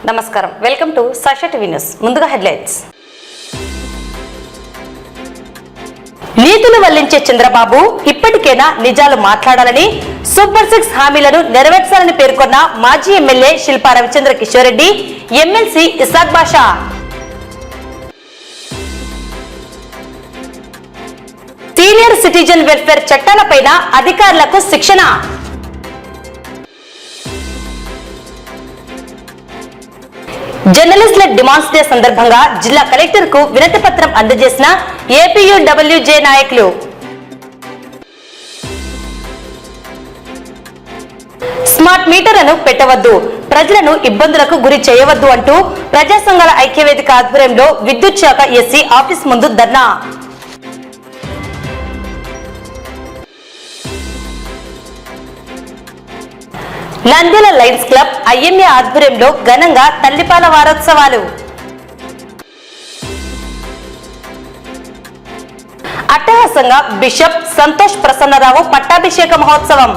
నమస్కారం, welcome to Sakshi TV news. ముందుగా headlines. నీతులు వల్లించే చంద్రబాబు ఇప్పటికైనా నిజాలు మాట్లాడాలని, సూపర్ 6 హామీలను నెరవేర్చాలని పేర్కొన్న మాజీ ఎమ్మెల్యే శిల్పా రవిచంద్ర కిషోర్ రెడ్డి, ఎమ్మెల్సీ ఇసాక్ బాషా. సీనియర్ సిటిజన్ వెల్ఫేర్ చట్టాలపైన అధికారులకు శిక్షణ. జర్నలిస్టుల డిమాండ్స్ డే సందర్భంగా జిల్లా కలెక్టర్ కు వినతి పత్రం అందజేసిన ఏపీయూడబ్ల్యూజే నాయకులు. స్మార్ట్ మీటర్లను పెట్టవద్దు, ప్రజలను ఇబ్బందులకు గురి చేయవద్దు అంటూ ప్రజా సంఘాల ఐక్యవేదిక ఆధ్వర్యంలో విద్యుత్ శాఖ ఎస్సీ ఆఫీస్ ముందు ధర్నా. నంద్యాల లయన్స్ క్లబ్ ఐఎంఏ ఆధ్వర్యంలో ఘనంగా తల్లిపాల వారోత్సవాలు. అట్టహాసంగా బిషప్ సంతోష్ ప్రసన్నరావు పట్టాభిషేక మహోత్సవం.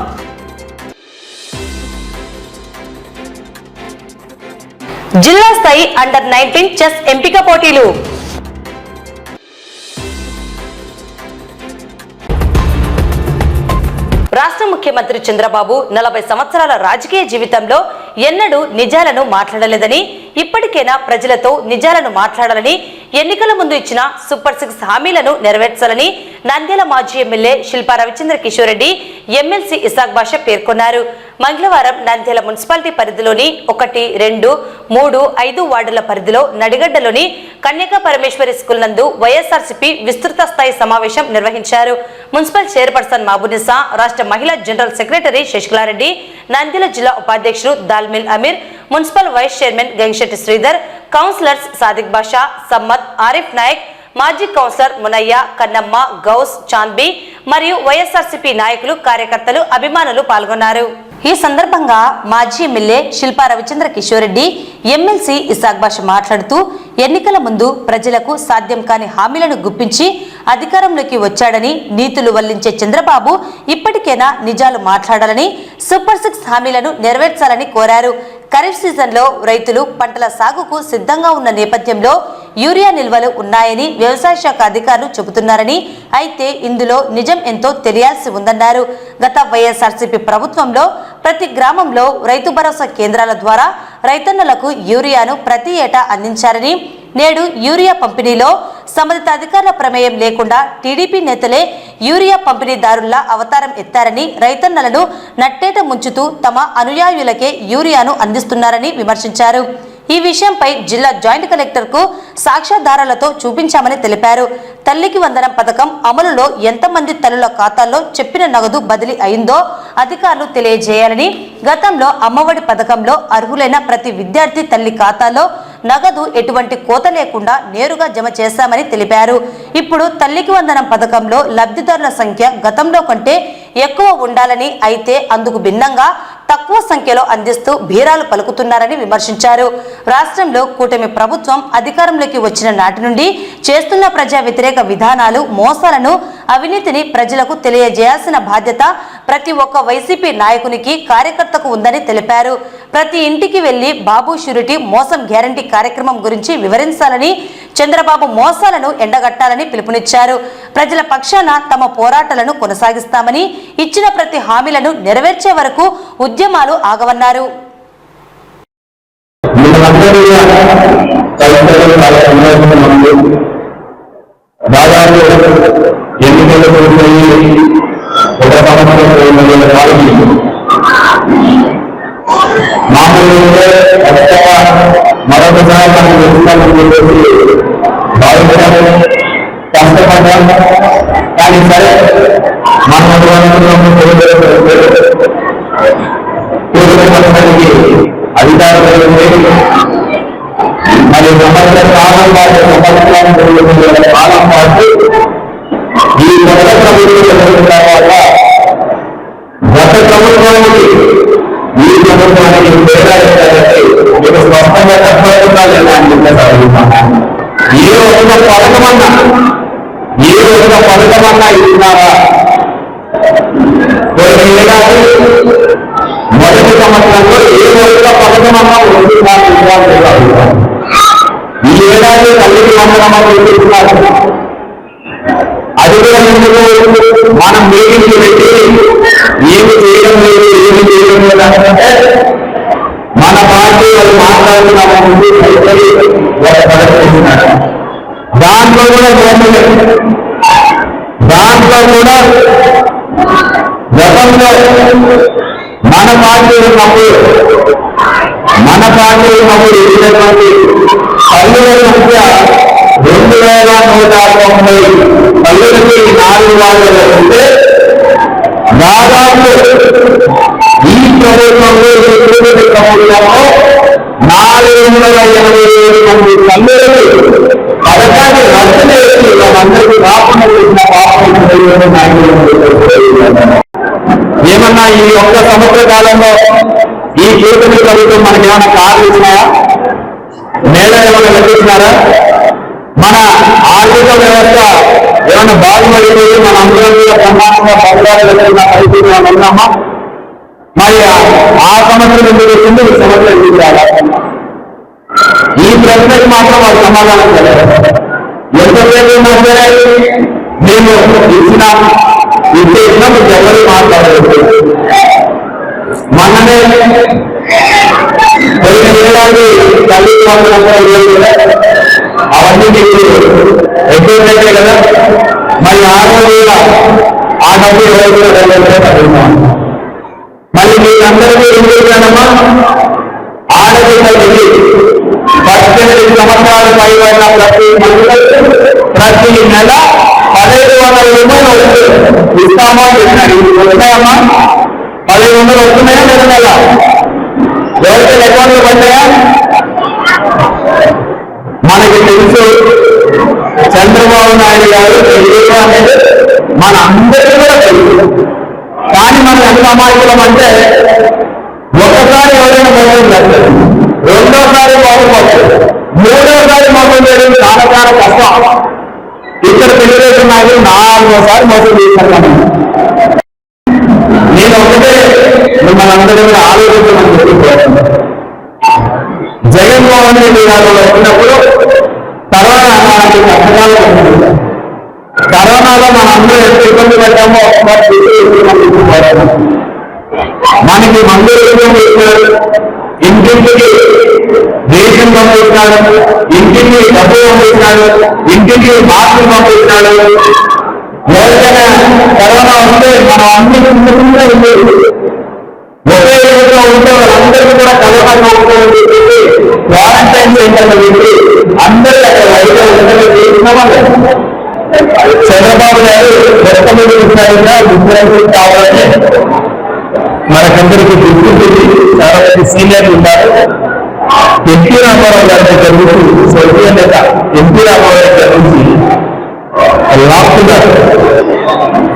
జిల్లా స్థాయి అండర్-19 చెస్ ఎంపిక పోటీలు. రాష్ట్ర ముఖ్యమంత్రి చంద్రబాబు 40 సంవత్సరాల రాజకీయ జీవితంలో ఎన్నడూ నిజాలను మాట్లాడలేదని, ఇప్పటికైనా ప్రజలతో నిజాలను మాట్లాడాలని, ఎన్నికల ముందు ఇచ్చిన సూపర్ 6 హామీలను నెరవేర్చాలని నంద్యాల మాజీ ఎమ్మెల్యే శిల్పా రవిచంద్ర కిషోర్ రెడ్డి, ఎమ్మెల్సీ ఇసాక్ బాషా పేర్కొన్నారు. మంగళవారం నంద్యాల మున్సిపాలిటీ పరిధిలోని 1, 2, 3, 5 వార్డుల పరిధిలో నడిగడ్డలోని కన్యకా పరమేశ్వరి స్కూల్ నందు వైఎస్ఆర్సీపీ విస్తృత స్థాయి సమావేశం నిర్వహించారు. మున్సిపల్ చైర్పర్సన్ మహబూనిసా, రాష్ట్ర మహిళా జనరల్ సెక్రటరీ శశికళారెడ్డి, నంద్యాల జిల్లా ఉపాధ్యక్షుడు dal mill Ameer, municipal vice chairman Gangisetty Sridhar, councillors Sadiq Basha, Sammad, Arif Nayak, మాజీ కౌన్సిలర్ మునయ్య, కన్నమ్మ, గౌస్, చాంద్బీ మరియు వైఎస్ఆర్సీపీ నాయకులు, కార్యకర్తలు, అభిమానులు పాల్గొన్నారు. ఈ సందర్భంగా మాజీ ఎమ్మెల్యే శిల్పా రవిచంద్ర కిషోర్ రెడ్డి, ఎమ్మెల్సీ ఇసాక్ బాషా మాట్లాడుతూ ఎన్నికల ముందు ప్రజలకు సాధ్యం కాని హామీలను గుప్పించి అధికారంలోకి వచ్చాడని, నీతులు వల్లించే చంద్రబాబు ఇప్పటికైనా నిజాలు మాట్లాడాలని, సూపర్ 6 హామీలను నెరవేర్చాలని కోరారు. ఖరీఫ్ సీజన్లో రైతులు పంటల సాగుకు సిద్ధంగా ఉన్న నేపథ్యంలో యూరియా నిల్వలు ఉన్నాయని వ్యవసాయ శాఖ అధికారులు చెబుతున్నారని, అయితే ఇందులో నిజం ఎంతో తెలియాల్సి ఉందన్నారు. గత వైఎస్ఆర్సీపీ ప్రభుత్వంలో ప్రతి గ్రామంలో రైతు భరోసా కేంద్రాల ద్వారా రైతన్నలకు యూరియాను ప్రతి ఏటా అందించారని, నేడు యూరియా పంపిణీలో సంబంధిత అధికారుల ప్రమేయం లేకుండా టీడీపీ నేతలే యూరియా పంపిణీదారుల్లా అవతారం ఎత్తారని, రైతన్నలను నట్టేట ముంచుతూ తమ అనుయాయులకే యూరియాను అందిస్తున్నారని విమర్శించారు. ఈ విషయంపై జిల్లా జాయింట్ కలెక్టర్ కు సాక్ష్యాధారాలతో చూపించామని తెలిపారు. తల్లికి వందనం పథకం అమలులో ఎంతమంది తల్లుల ఖాతాల్లో చెప్పిన నగదు బదిలీ అయిందో అధికారులు తెలియజేయాలని, గతంలో అమ్మఒడి పథకంలో అర్హులైన ప్రతి విద్యార్థి తల్లి ఖాతాలో నగదు ఎటువంటి కోత లేకుండా నేరుగా జమ చేశామని తెలిపారు. ఇప్పుడు తల్లికి వందనం పథకంలో లబ్ధిదారుల సంఖ్య గతంలో కంటే ఎక్కువ ఉండాలని, అయితే అందుకు భిన్నంగా తక్కువ సంఖ్యలో అందిస్తూ బీరాలు పలుకుతున్నారని విమర్శించారు. రాష్ట్రంలో కూటమి ప్రభుత్వం అధికారంలోకి వచ్చిన నాటి నుండి చేస్తున్న ప్రజా వ్యతిరేక విధానాలు, మోసాలను, అవినీతిని ప్రజలకు తెలియజేయాల్సిన బాధ్యత ప్రతి ఒక్క వైసీపీ నాయకునికి, కార్యకర్తకు ఉందని తెలిపారు. ప్రతి ఇంటికి వెళ్లి బాబు షూరిటీ మోసం గ్యారంటీ కార్యక్రమం గురించి వివరించాలని, చంద్రబాబు మోసాలను ఎండగట్టాలని పిలుపునిచ్చారు. ప్రజల పక్షాన తమ పోరాటాలను కొనసాగిస్తామని, ఇచ్చిన ప్రతి హామీలను నెరవేర్చే వరకు ఉద్యమాలు ఆగవన్నారు. కష్టపడ్డాం, కానీ సరే మన అధికారులు మరి కాలం పాటు ఈ కొత్త ప్రభుత్వం తర్వాత గత ప్రభుత్వానికి ఈ ప్రభుత్వానికి తేడా ఏంటంటే మీకు స్పష్టంగా చెప్పకుండా లేదా అని చెప్పేసి ఏ ఒక పథకమన్నా ఇస్తున్నారా? కొన్ని ఏడాది మొదటి సంవత్సరంలో ఏ ఒక్క పథకమన్నా వస్తుందా? తల్లికి వందనమని చెప్తున్నారు. అది కూడా ఎందుకు మనం మీటింగ్లు పెట్టి ఏమి చేయడం లేదు ఏమి చేయడం లేదు అంటే మన పార్టీ వాళ్ళు మాట్లాడుతున్న ముందు ప్రదర్శిస్తున్నారు. దాంట్లో కూడా దాంట్లో కూడా గతంలో మన పార్టీ ఉన్నప్పుడు ఇచ్చినటువంటి పల్లెల సంఖ్య 2190 పల్లెలకి 4 వార్డులు ఉంటే దాదాపు ఈ ప్రభుత్వంలో ప్రభుత్వంలో 487 మంది పల్లెలకి పథకాన్ని రద్దు చేసి వాళ్ళందరికీ రాకుండా చేసిన పాపం ఏమన్నా ఈ ఒక్క సంవత్సర కాలంలో ఈ కూటమి ప్రభుత్వం మనకి ఏమైనా కార్లు ఇచ్చినాయా? నేల ఏమైనా కట్టించినారా? మన ఆర్థిక వ్యవస్థ ఏమైనా బాగుపడిపోయి మన అందరం కూడా ప్రమాణంగా పథకాలు పెట్టిన పరిస్థితి ఏమైనా ఉన్నామా? మరి ఆ సంవత్సరం ఎందుకు వచ్చింది, ఈ సంవత్సరం ఎందుకు రావాలి? ఈ ప్రశ్నకు మాత్రం వాళ్ళు సమాధానం చెప్పారు. ఎంతసేపు మాట్లాడారు? మేము ఇచ్చినాం ఎవరు మాట్లాడలేదు. మనమే పోయిన ఏడాది తల్లి అవన్నీ మీకు ఎక్కువ కదా. మరి ఆ రోజు ఆ డబ్బు ఎవరు చదువుతాం. మళ్ళీ మీరందరికీ ఏం చేశానమ్మా, ఆడపిల్లలకి 18 సంవత్సరాలు పైబడిన ప్రతి నెల 1500 రూపాయలు ఇస్తామా చెప్పినారు. వస్తాయమ్మా? 1500 వస్తున్నాయా? నెల నెల ఎవరికైనా అకౌంట్లు పడ్డాయా? మనకి తెలుసు చంద్రబాబు నాయుడు గారు అనేది మన అందరికీ కూడా తెలుసు. కానీ మనం ఎంత అమాయకులం అంటే ఒకసారి ఎవరైనా మోసం చేస్తారు, రెండోసారి మోసం వస్తుంది, మూడోసారి మోసం చేయడం చాలా చాలా కష్టం. ఇక్కడ తెలుగుదేశం నాయకులు 4వ మోసం చేశారు. నేను ఒకటే మిమ్మల్ని అందరూ కూడా ఆలోచించమని చెప్పి జగన్మోహన్ రెడ్డి గారు వచ్చినప్పుడు కరోనా అలాంటి కష్టకాలు వచ్చింది. కరోనాలో మనం అందరూ ఎంత ఇబ్బంది పడ్డామో మనకి మందులు ఇచ్చినాడు, ఇంటింటికి రేషన్ పంపిస్తున్నాడు, ఇంటికి డబ్బు పంపిస్తున్నాడు, ఇంటికి మాస్కులు పంపిస్తున్నాడు. ఎవరికైనా కరోనా వస్తే మనం అన్ని కుంటుకుంటే ఉండేది. ఒకే ఊరిలో ఉంటే వాళ్ళందరికీ కూడా కరోనా ఉంటుందని చెప్పి క్వారంటైన్ సెంటర్లు పెట్టి అందరూ అక్కడ వైద్యులు చేస్తున్నామని చంద్రబాబు గారు మొట్టమొదటిసారిగా ముఖ్యమంత్రి కావాలని మనకందరికీ గుర్తించింది. చాలా మంది సీనియర్లు ఉన్నారు. ఎన్టీ రామారావు గారి దగ్గర నుంచి స్వర్గీయ నేత ఎన్టీ రామారావు గారి దగ్గర నుంచి లాక్కున్నారు.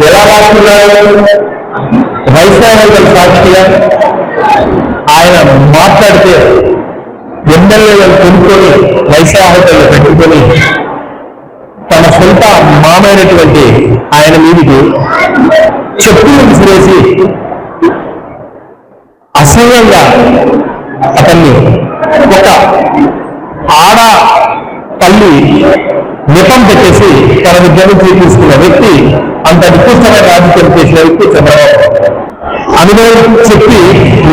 ఎలా లాక్కున్నారు? వైశాఖ సాక్షిగా ఆయన మాట్లాడితే ఎమ్మెల్యేలను కొనుక్కొని వైశాఖ హోటల్లో పెట్టుకొని తన సొంత మామైనటువంటి ఆయన మీదికి చెప్పులు విసిరేసి అసహ్యంగా అతన్ని ఒక ఆడ తల్లి నిపం పెట్టేసి తన విద్యను తీసుకున్న వ్యక్తి, అంత నికృష్టమైన రాజకీయం చేసిన వ్యక్తి చంద్రబాబు. అనుభవం చెప్పి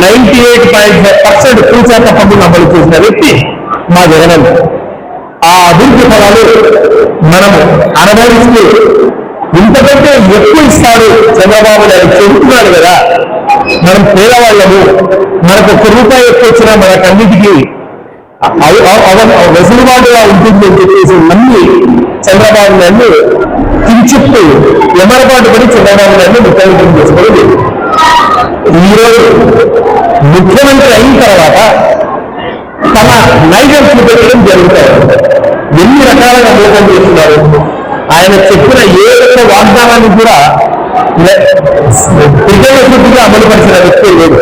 98.5% పూచాత పన్నులు అమలు చేసిన వ్యక్తి మా జగన్. ఆ అభివృద్ధి ఫలాలు మనము అనుభవిస్తూ ఇంతకంటే ఎక్కువ ఇస్తాడు చంద్రబాబు నాయుడు చెబుతున్నాడు కదా. మనం పేదవాళ్ళము, మనకు 1 రూపాయి ఎక్కువ వచ్చినా మనకన్నిటికీ వెసులుబాటుగా ఉంటుందని చెప్పేసి నమ్మి చంద్రబాబు నాయుడు కించిత్తు ఎమరపాటు పడి చంద్రబాబు నాయుడు ముఖ్యమంత్రి చేసుకోలేదు. ఈరోజు ముఖ్యమంత్రి అయిన తర్వాత తన నైజం చూపించడం జరుగుతారు. ఎన్ని రకాలుగా మోసం చేస్తున్నారు. ఆయన చెప్పిన ఏ ఒక్క వాగ్దానాన్ని కూడా పూర్తిగా అమలుపరిచిన వ్యక్తి లేదు.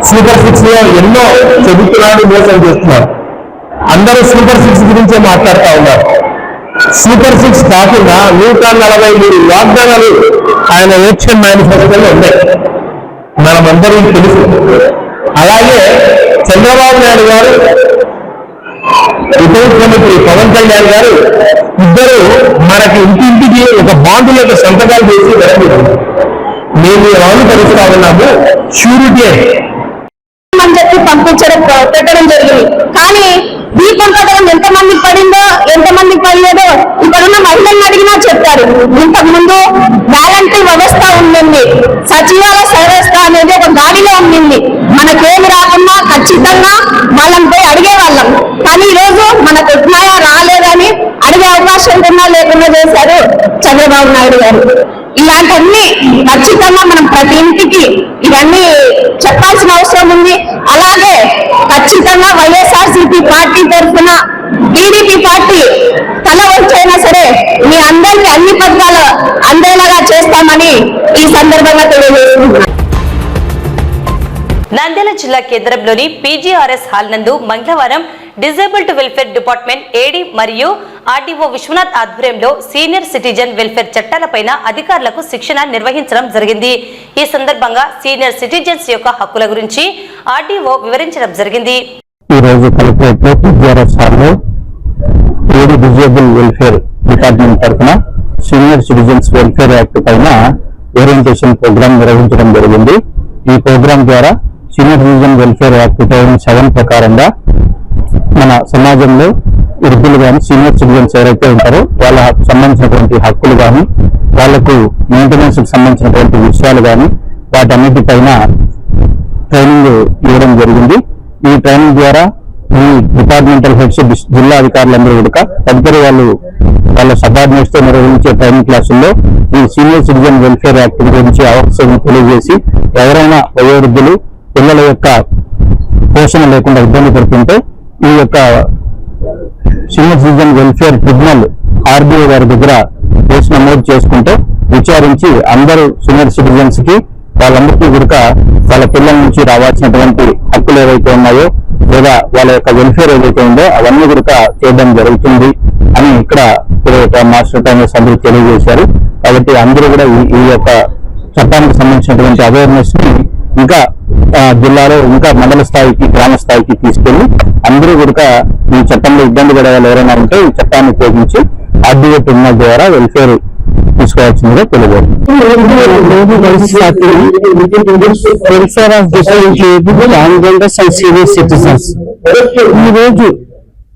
సూపర్ 6 లో ఎన్నో చెబుతున్నాడు, మోసం చేస్తున్నారు. అందరూ సూపర్ 6 గురించే మాట్లాడుతూ ఉన్నారు. సూపర్ 6 కాకుండా 143 వాగ్దానాలు ఆయన ఎలక్షన్ మేనిఫెస్టోలో ఉన్నాయి, మనమందరూ తెలుసు. అలాగే చంద్రబాబు నాయుడు గారు ఉప ముఖ్యమంత్రి పవన్ కళ్యాణ్ గారు ఇద్దరు మనకి ఇంటింటికి ఒక బాండ్ యొక్క సంతకాలు చేసి జరుగుతుంది. మేము ఎవరు కలుస్తా ఉన్నాము షూరిటీ అని చెప్పి పెట్టడం జరిగింది. కానీ దీపం పథకం ఎంతమందికి పడిందో ఎంతమందికి పడలేదో ఇక్కడున్న మహిళలను అడిగినా చెప్తారు. ఇంతకు ముందు వాలంటరీ వ్యవస్థ ఉండింది, సచివాలయ వ్యవస్థ అనేది ఒక గాడిలో ఉండింది. మనకేమి రాకున్నా ఖచ్చితంగా వాళ్ళని పోయి అడిగేవాళ్ళం. కానీ ఈ రోజు మనకు ఉన్నాయా రాలేదని అడిగే అవకాశం ఉన్నా లేకుండా చేశారు చంద్రబాబు నాయుడు గారు. ఇలాంటివన్నీ ఖచ్చితంగా మనం ప్రతి ఇంటికి ఇవన్నీ చెప్పాల్సిన అవసరం ఉంది. అలాగే ఖచ్చితంగా వైఎస్ఆర్సీపీ పార్టీ తరఫున టీడీపీ పార్టీ తల వచ్చైనా సరే మీ అందరికీ అన్ని పథకాలు అందేలాగా చేస్తామని ఈ సందర్భంగా తెలియజేస్తున్నాను. నంద్యాల జిల్లా కేంద్రంలోని పీజీఆర్ఎస్ హాల్ నందు మంగళవారం డిజేబుల్డ్ వెల్ఫేర్ డిపార్ట్మెంట్ ఏడీ మరియు ఆర్డీఓ విశ్వనాథ్ ఆధ్వర్యంలో సీనియర్ సిటిజన్ వెల్ఫేర్ చట్టాలపైన అధికారులకు శిక్షణ నిర్వహించడం జరిగింది. ఈ సందర్భంగా సీనియర్ సిటిజన్స్ యొక్క హక్కుల గురించి ఆర్డీఓ వివరించడం జరిగింది. ఈ రోజు కలెక్టరేట్ పీజీఆర్ఎస్ హాల్లో ఏడీ డిజేబుల్ వెల్ఫేర్ డిపార్ట్మెంట్ తరఫున సీనియర్ సిటిజన్స్ వెల్ఫేర్ యాక్ట్ పైన ఓరియంటేషన్ ప్రోగ్రామ్ నిర్వహించడం జరిగింది. ఈ ప్రోగ్రాం ద్వారా సీనియర్ సిటిజన్ వెల్ఫేర్ యాక్ట్ 2007 ప్రకారంగా మన సమాజంలో వృద్ధులు కానీ సీనియర్ సిటిజన్స్ ఎవరైతే ఉంటారో వాళ్ళ సంబంధించినటువంటి హక్కులు కానీ వాళ్లకు మెయింటెనెన్స్ కి సంబంధించినటువంటి విషయాలు కానీ వాటన్నిటిపైన ట్రైనింగ్ ఇవ్వడం జరిగింది. ఈ ట్రైనింగ్ ద్వారా ఈ డిపార్ట్మెంటల్ హెడ్స్ జిల్లా అధికారులందరూ కూడా తదుపరి వాళ్ళ సబార్డినేట్స్ తో నిర్వహించే ట్రైనింగ్ క్లాసుల్లో ఈ సీనియర్ సిటిజన్ వెల్ఫేర్ యాక్ట్ గురించి అవకాశం తెలియజేసి ఎవరైనా వయోవృద్ధులు పిల్లల యొక్క పోషణ లేకుండా ఇబ్బంది పడుతుంటే ఈ యొక్క senior citizen welfare tribunal RDO గారి దగ్గర కేసు నమోదు చేసుకుంటే విచారించి అందరూ సీనియర్ సిటిజన్స్ కి వాళ్ళందరికీ కూడా వాళ్ళ పిల్లల నుంచి రావాల్సినటువంటి హక్కులు ఏవైతే ఉన్నాయో లేదా వాళ్ళ యొక్క వెల్ఫేర్ ఏదైతే ఉందో అవన్నీ కూడా చేయడం జరుగుతుంది అని ఇక్కడ మాస్టర్ ట్రైనర్స్ అందరూ తెలియజేశారు. కాబట్టి అందరూ కూడా ఈ యొక్క చట్టానికి సంబంధించినటువంటి అవేర్నెస్ ని ఇంకా జిల్లాలో ఇంకా మండల స్థాయికి గ్రామ స్థాయికి తీసుకెళ్లి అందరూ కూడా ఈ చట్టంలో ఇబ్బంది పడే వాళ్ళు ఎవరైనా ఉంటే ఈ చట్టాన్ని ఉపయోగించి ఆర్డీఓ ట్రిబ్యునల్ ద్వారా వెల్ఫేర్ తీసుకోవాల్సిందిగా ఈ రోజు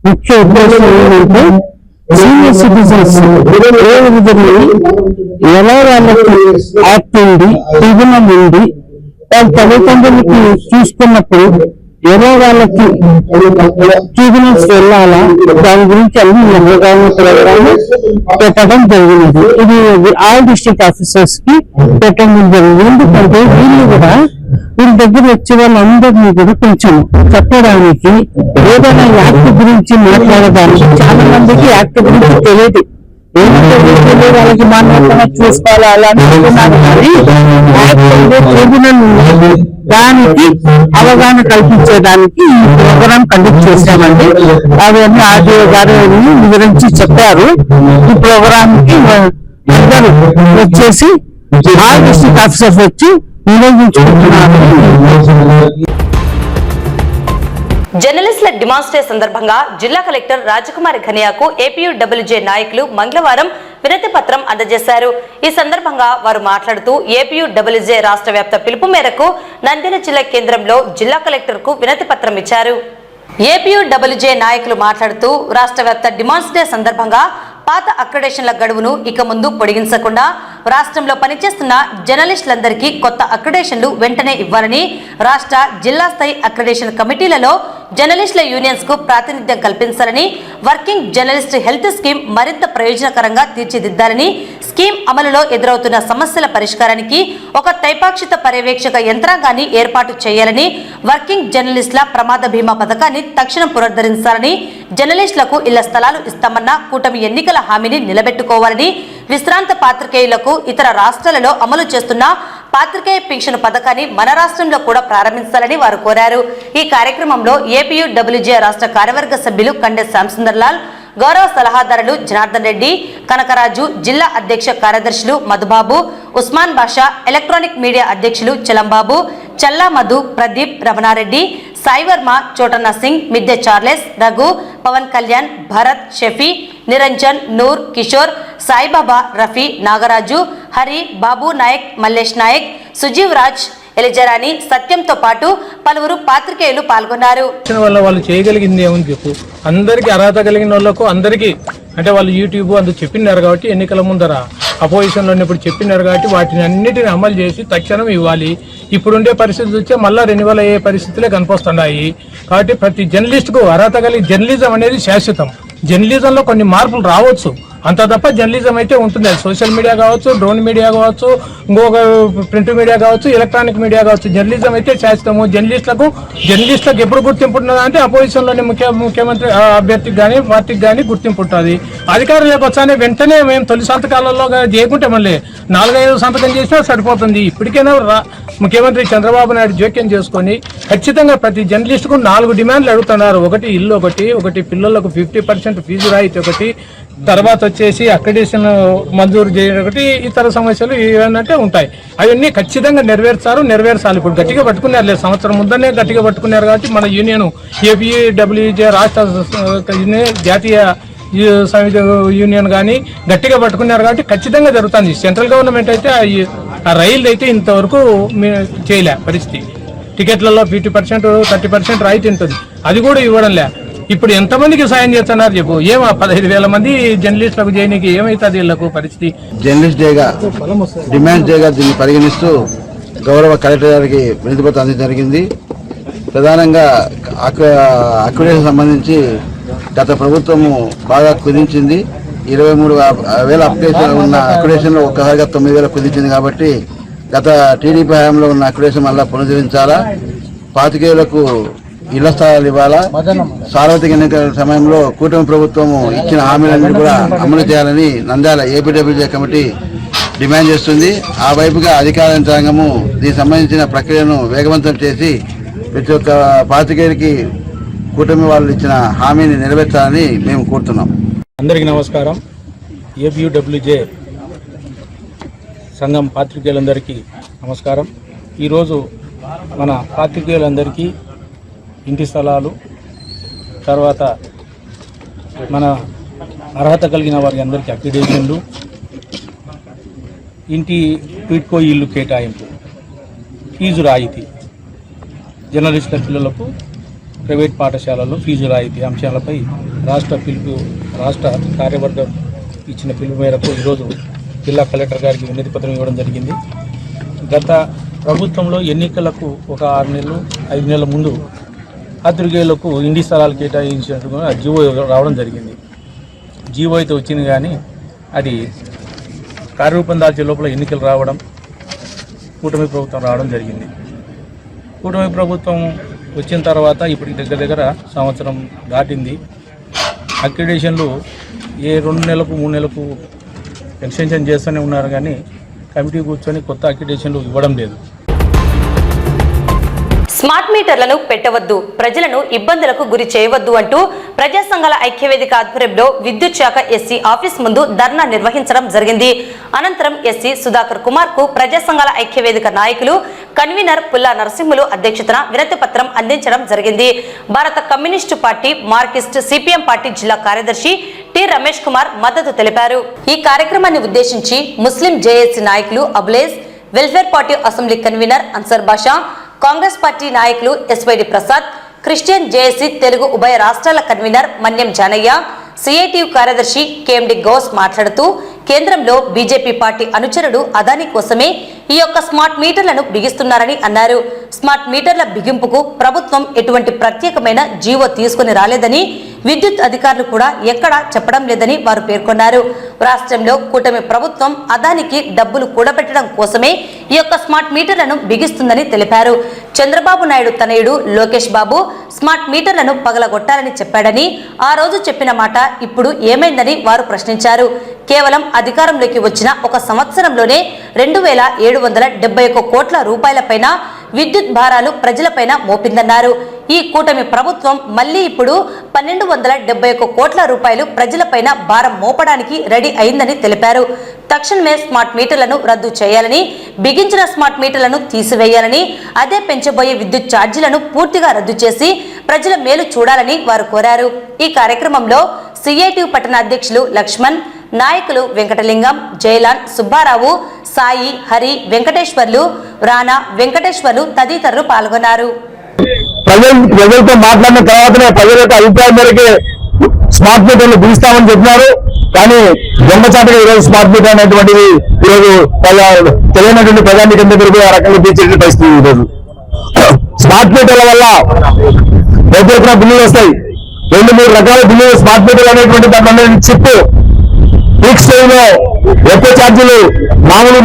ముఖ్య ఉద్దేశం ఏంటంటే సీనియర్ సిటిజన్స్ ఎలా వాళ్ళకి యాక్ట్ ఉంది ట్రిబ్యునల్ ఉంది వాళ్ళ తల్లిదండ్రులకి చూసుకున్నప్పుడు ఎలా వాళ్ళకి ట్రిబ్యునల్స్ వెళ్ళాలా దాని గురించి అన్ని అవగాహన ప్రోగ్రామ్ పెట్టడం జరిగినది. ఇది ఆల్ డిస్ట్రిక్ట్ ఆఫీసర్స్ కి పెట్టడం జరిగింది. ఎందుకంటే వీళ్ళ దగ్గర వచ్చే వాళ్ళందరినీ కూడా కొంచెం చెప్పడానికి ఏదైనా యాక్ట్ గురించి మాట్లాడడానికి చాలా మందికి యాక్ట్ గురించి తెలియదు. వాళ్ళకి మాట్లాడకుండా చూసుకోవాలి అలా అనుకుంటున్నారు. కానీ ట్రిబ్యునల్ దానికి అవగాహన కల్పించేదానికి ఈ ప్రోగ్రాం కండక్ట్ చేశామండి. అవన్నీ ఆర్డీఓ గారు వివరించి చెప్పారు. ఈ ప్రోగ్రామ్ కి అందరూ వచ్చేసి ఆల్ డిస్ట్రిక్ట్ ఆఫీసర్స్ వచ్చి వినియోగించుకుంటున్నారు. జర్నలిస్టుల డిమాండ్స్ డే సందర్భంగా జిల్లా కలెక్టర్ రాజకుమారి ఘనియాకు ఏపీయూడబ్ల్యూజే నాయకులు మంగళవారం వినతి పత్రం అందజేశారు. ఈ సందర్భంగా వారు మాట్లాడుతూ ఏపీయూడబ్ల్యూజే రాష్ట్ర వ్యాప్త పిలుపు మేరకు నంద్యాల జిల్లా కేంద్రంలో జిల్లా కలెక్టర్ కు వినతి పత్రం ఇచ్చారు. ఏపీయూడబ్ల్యూజే నాయకులు మాట్లాడుతూ రాష్ట్ర వ్యాప్త డిమాండ్స్ డే సందర్భంగా పాత అక్రిడేషన్ల గడువును ఇక ముందు పొడిగించకుండా రాష్ట్రంలో పనిచేస్తున్న జర్నలిస్టులందరికీ కొత్త అక్రిడేషన్లు వెంటనే ఇవ్వాలని రాష్ట్ర జిల్లా స్థాయి అక్రిడేషన్ కమిటీలలో జర్నలిస్టుల యూనియన్స్ కు ప్రాతినిధ్యం కల్పించాలని, వర్కింగ్ జర్నలిస్ట్ హెల్త్ స్కీమ్ మరింత ప్రయోజనకరంగా తీర్చిదిద్దాలని, స్కీమ్ అమలులో ఎదురవుతున్న సమస్యల పరిష్కారానికి ఒక త్రైపాక్షిక పర్యవేక్షక యంత్రాంగాన్ని ఏర్పాటు చేయాలని, వర్కింగ్ జర్నలిస్టుల ప్రమాద బీమా పథకాన్ని తక్షణం పునరుద్ధరించాలని, జర్నలిస్టులకు ఇళ్ల స్థలాలు ఇస్తామన్న కూటమి ఎన్నికల హామీని నిలబెట్టుకోవాలని, విశ్రాంత పాత్రికేయులకు ఇతర రాష్ట్రాలలో అమలు చేస్తున్న పాత్రికేయ పింఛను పథకాన్ని మన రాష్ట్రంలో కూడా ప్రారంభించాలని వారు కోరారు. ఈ కార్యక్రమంలో ఏపీయూడబ్ల్యూజే రాష్ట్ర కార్యవర్గ సభ్యులు కండె శ్యాంసుందర్లాల్, గౌరవ సలహాదారులు జనార్దన్ రెడ్డి, కనకరాజు, జిల్లా అధ్యక్ష కార్యదర్శులు మధుబాబు, ఉస్మాన్ బాషా, ఎలక్ట్రానిక్ మీడియా అధ్యక్షులు చలంబాబు, చల్లా మధు, ప్రదీప్, రమణారెడ్డి, సాయి వర్మ, చోటన్న సింగ్, మిద్దె చార్లెస్, రఘు, పవన్ కళ్యాణ్, భరత్, షఫీ, నిరంజన్, నూర్, కిషోర్, సాయిబాబా, రఫీ, నాగరాజు, హరి, బాబు నాయక్, మల్లేష్ నాయక్, సుజీవ్ రాజ్, ఎలిజరాని, సత్యంతో పాటు పలువురు పాత్రికేయులు పాల్గొన్నారు. వాళ్ళు చేయగలిగింది ఏమని చెప్పు, అందరికీ అర్హత కలిగిన వాళ్ళకు అందరికీ అంటే వాళ్ళు యూట్యూబ్ అందుకు చెప్పినారు కాబట్టి ఎన్నికల ముందర అపోజిషన్లో ఉన్నప్పుడు చెప్పినారు కాబట్టి వాటిని అన్నిటిని అమలు చేసి తక్షణం ఇవ్వాలి. ఇప్పుడుండే పరిస్థితులు వచ్చే మళ్ళా 2000 అయ్యే పరిస్థితులే కనిపిస్తున్నాయి. కాబట్టి ప్రతి జర్నలిస్టుకు అర్హత కలిగి జర్నలిజం అనేది శాశ్వతం. జర్నలిజంలో కొన్ని మార్పులు రావచ్చు అంత తప్ప జర్నలిజం అయితే ఉంటుంది. అది సోషల్ మీడియా కావచ్చు, డ్రోన్ మీడియా కావచ్చు, ఇంకొక ప్రింట్ మీడియా కావచ్చు, ఎలక్ట్రానిక్ మీడియా కావచ్చు, జర్నలిజం అయితే శాశ్వతము. జర్నలిస్టులకు ఎప్పుడు గుర్తింపు ఉంటుందా అంటే అపోజిషన్లోని ముఖ్యమంత్రి అభ్యర్థికి కానీ పార్టీకి కానీ గుర్తింపు ఉంటుంది. అధికారులకు వచ్చానే వెంటనే మేము తొలి సంతకాలలో చేయకుంటే మళ్ళీ 4-5 సంతకం చేసినా సరిపోతుంది. ఇప్పటికైనా ముఖ్యమంత్రి చంద్రబాబు నాయుడు జోక్యం చేసుకొని ఖచ్చితంగా ప్రతి జర్నలిస్టుకు 4 డిమాండ్లు అడుగుతున్నారు. ఒకటి ఇల్లు, ఒకటి పిల్లలకు 50% ఫీజు రాయితీ, ఒకటి తర్వాత వచ్చేసి అక్రిడేషన్ మంజూరు చేయడం, ఒకటి ఇతర సమస్యలు ఏమంటే ఉంటాయి. అవన్నీ ఖచ్చితంగా నెరవేర్చాలి. ఇప్పుడు గట్టిగా పట్టుకున్నారు లేదు, సంవత్సరం ముందనే గట్టిగా పట్టుకున్నారు కాబట్టి మన యూనియన్ ఏపీడబ్ల్యూజే రాష్ట్ర జాతీయ సమితి యూనియన్ కానీ గట్టిగా పట్టుకున్నారు కాబట్టి ఖచ్చితంగా జరుగుతుంది. సెంట్రల్ గవర్నమెంట్ అయితే ఆ రైలు అయితే ఇంతవరకు చేయలే పరిస్థితి. టికెట్లలో 50%, 30% రాయితీ ఉంటుంది, అది కూడా ఇవ్వడం లే. ఇప్పుడు ఎంతమందికి సాయం చేస్తున్నారు చెప్పు. 15,000 మంది జర్నలిస్టులకు చేయడానికి ఏమవుతుంది వీళ్ళకు పరిస్థితి? జర్నలిస్ట్ డేగా డిమాండ్ డేగా దీన్ని పరిగణిస్తూ గౌరవ కలెక్టర్ గారికి వినతిపత్రం అందించడం జరిగింది. ప్రధానంగా అక్విడేషన్ సంబంధించి గత ప్రభుత్వము బాగా కుదించింది. 23,000 అప్లికేషన్ ఉన్న అక్విడేషన్లో ఒక్కసారిగా 9,000 కుదించింది. కాబట్టి గత టీడీపీ హయాంలో ఉన్న అక్విడేషన్ మళ్ళా పునరుద్ధరించాలా, పాతికేయులకు ఇళ్ల స్థలాలు ఇవ్వాలా, సార్వత్రిక ఎన్నికల సమయంలో కూటమి ప్రభుత్వం ఇచ్చిన హామీలన్నీ కూడా అమలు చేయాలని నంద్యాల ఏపీడబ్ల్యూజే కమిటీ డిమాండ్ చేస్తుంది. ఆ వైపుగా అధికార యంత్రాంగము దీనికి సంబంధించిన ప్రక్రియను వేగవంతం చేసి ప్రతి ఒక్క పాతికేయుడికి కూటమి వాళ్ళు ఇచ్చిన హామీని నెరవేర్చాలని మేము కోరుతున్నాం. అందరికీ నమస్కారం. ఏపీడబ్ల్యూజే సంఘం పాత్రికేయులందరికీ నమస్కారం. ఈరోజు మన పాత్రికేయులందరికీ ఇంటి స్థలాలు, తర్వాత మన అర్హత కలిగిన వారికి అందరికీ అక్రిడేషన్లు, ఇంటి టిడ్కో ఇల్లు కేటాయింపు, ఫీజు రాయితీ, జర్నలిస్టుల పిల్లలకు ప్రైవేట్ పాఠశాలల్లో ఫీజు రాయితీ అంశాలపై రాష్ట్ర కార్యవర్గం ఇచ్చిన పిలుపు మేరకు ఈరోజు జిల్లా కలెక్టర్ గారికి వినతి పత్రం ఇవ్వడం జరిగింది. గత ప్రభుత్వంలో ఎన్నికలకు ఒక 6 నెలలు 5 నెలల ముందు పాత్రికేయులకు ఇంటి స్థలాలు కేటాయించినట్టుగా జీవో రావడం జరిగింది. జీవో అయితే వచ్చింది కానీ అది కార్యరూపం దాల్చే లోపల ఎన్నికలు రావడం, కూటమి ప్రభుత్వం రావడం జరిగింది. కూటమి ప్రభుత్వం వచ్చిన తర్వాత ఇప్పటికి దగ్గర సంవత్సరం దాటింది. అక్రిడేషన్లు 2 నెలలకు 3 నెలలకు ఎక్స్టెన్షన్ చేస్తూనే ఉన్నారు కానీ కమిటీ కూర్చొని కొత్త అక్రిడేషన్లు ఇవ్వడం లేదు. స్మార్ట్ మీటర్లను పెట్టవద్దు, ప్రజలను ఇబ్బందులకు గురి చేయవద్దు అంటూ ప్రజా సంఘాల ఐక్యవేదిక ఆధ్వర్యంలో విద్యుత్ శాఖ ఎస్సీ ఆఫీస్ ముందు ధర్నా నిర్వహించడం జరిగింది. అనంతరం ఎస్సీ సుధాకర్ కుమార్ కు ప్రజా సంఘాల ఐక్యవేదిక నాయకులు కన్వీనర్ పుల్లా నరసింహులు అధ్యక్షతన వినతి పత్రం అందించడం జరిగింది. భారత communist party, Marxist, CPM party జిల్లా కార్యదర్శి టి రమేష్ కుమార్ మద్దతు తెలిపారు. ఈ కార్యక్రమాన్ని ఉద్దేశించి ముస్లిం జేఏసీ నాయకులు Abulez, Welfare Party assembly convener Ansar Basha, Congress party నాయకులు SYD Prasad, Christian JAC Telugu ఉభయ రాష్ట్రాల కన్వీనర్ మన్యం జానయ్య, సిఐటియు కార్యదర్శి కేఎండి గౌస్ మాట్లాడుతూ కేంద్రంలో బీజేపీ పార్టీ అనుచరుడు అదానీ కోసమే ఈ యొక్క స్మార్ట్ మీటర్లను బిగిస్తున్నారని అన్నారు. స్మార్ట్ మీటర్ల బిగింపుకు ప్రభుత్వం ఎటువంటి ప్రత్యేకమైన జీవో తీసుకుని రాలేదని, విద్యుత్ అధికారులు కూడా ఎక్కడా చెప్పడం లేదని వారు పేర్కొన్నారు. రాష్ట్రంలో కూటమి ప్రభుత్వం అదానికి డబ్బులు కూడబెట్టడం కోసమే ఈ యొక్క స్మార్ట్ మీటర్లను బిగిస్తుందని తెలిపారు. చంద్రబాబు నాయుడు తనయుడు లోకేష్ బాబు స్మార్ట్ మీటర్లను పగలగొట్టాలని చెప్పాడని, ఆ రోజు చెప్పిన మాట ఇప్పుడు ఏమైందని వారు ప్రశ్నించారు. కేవలం అధికారంలోకి వచ్చిన ఒక సంవత్సరంలోనే 2,771 కోట్ల రూపాయలపైన విద్యుత్ భారాలు ప్రజలపైన మోపిందన్నారు. ఈ కూటమి ప్రభుత్వం మళ్లీ ఇప్పుడు 1,271 కోట్ల రూపాయలు ప్రజలపైన భారం మోపడానికి రెడీ అయిందని తెలిపారు. తక్షణమే స్మార్ట్ మీటర్లను రద్దు చేయాలని, బిగించిన స్మార్ట్ మీటర్లను తీసివేయాలని, అదే పెంచబోయే విద్యుత్ ఛార్జీలను పూర్తిగా రద్దు చేసి ప్రజల మేలు చూడాలని వారు కోరారు. ఈ కార్యక్రమంలో సిఐటియు పట్టణ అధ్యక్షులు లక్ష్మణ్, నాయకులు వెంకటలింగం, జయలాన్, సుబ్బారావు, సాయి, హరి, వెంకటేశ్వర్లు, రాణా, వెంకటేశ్వర్లు తదితరులు పాల్గొన్నారు. ప్రజలతో మాట్లాడిన తర్వాతనే ప్రజల యొక్క అభిప్రాయం మేరకు స్మార్ట్ మీటర్లు బిగిస్తామని చెప్పినారు. కానీ దొంగచాటుగా ఈరోజు స్మార్ట్ మీటర్ అనేటువంటిది ఈరోజు తెలియనటువంటి ప్రజానికి దగ్గరికి ఆ రకంగా తీర్చే పరిస్థితి. ఈరోజు స్మార్ట్ మీటర్ల వల్ల పెద్ద బిల్లులు వస్తాయి. 2-3 రకాల బిల్లులు స్మార్ట్ మీటర్లు అనేటువంటి దాంట్లో చిప్ పీక్ స్టేజ్ లో ఎక్కువ ఛార్జీలు, మామూలు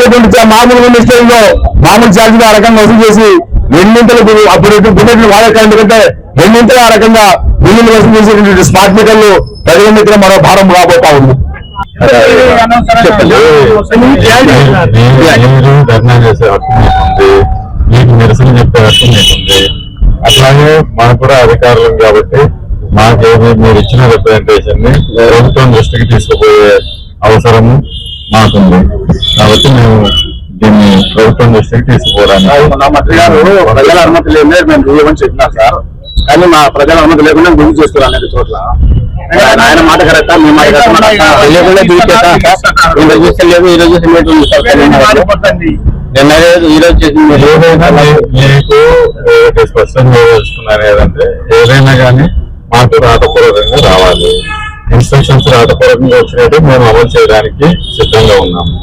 స్టేజ్ లో మామూలు ఛార్జీలు ఆ రకంగా వసూలు చేసి రెండింతలు అప్పుడు వాడే కరెంట్ కంటే రెండింతలు ఆ రకంగా బిల్లులు వసూలు చేసేటువంటి స్మార్ట్ మీటర్లు ప్రజల మీద మరో భారం రాబోతా ఉంది. ధర్నా చేసే హక్కు మీకుంది, మీకు నిరసన చెప్పే హక్కు మీకుంది. అట్లాగే మనకు కూడా అధికారులు కాబట్టి మాకేమి మీరు ఇచ్చిన రిప్రజెంటేషన్ ని ప్రభుత్వం దృష్టికి తీసుకుపోయే అవసరము మాకుంది. కాబట్టి మేము దీన్ని ప్రభుత్వం దృష్టికి తీసుకుపోవడానికి నా మంత్రి గారు ప్రజల అనుమతి లేదే మేము దిగమని చెప్పినారు సార్. కానీ మా ప్రజల అనుమతి లేకుండా గురి చేస్తున్నారు అనేక చోట్ల. ఆయన మాట కరెక్టా? మేము ఈరోజు చేసింది ఏదైనా మీకు స్పష్టంగా తెలుసుకున్నారు ఏదంటే ఏదైనా కానీ మాకు రాతపూర్వకంగా రావాలి. ఇన్స్ట్రక్షన్స్ రాతపూర్వకంగా వచ్చినట్టు మేము అమలు చేయడానికి సిద్ధంగా ఉన్నాము.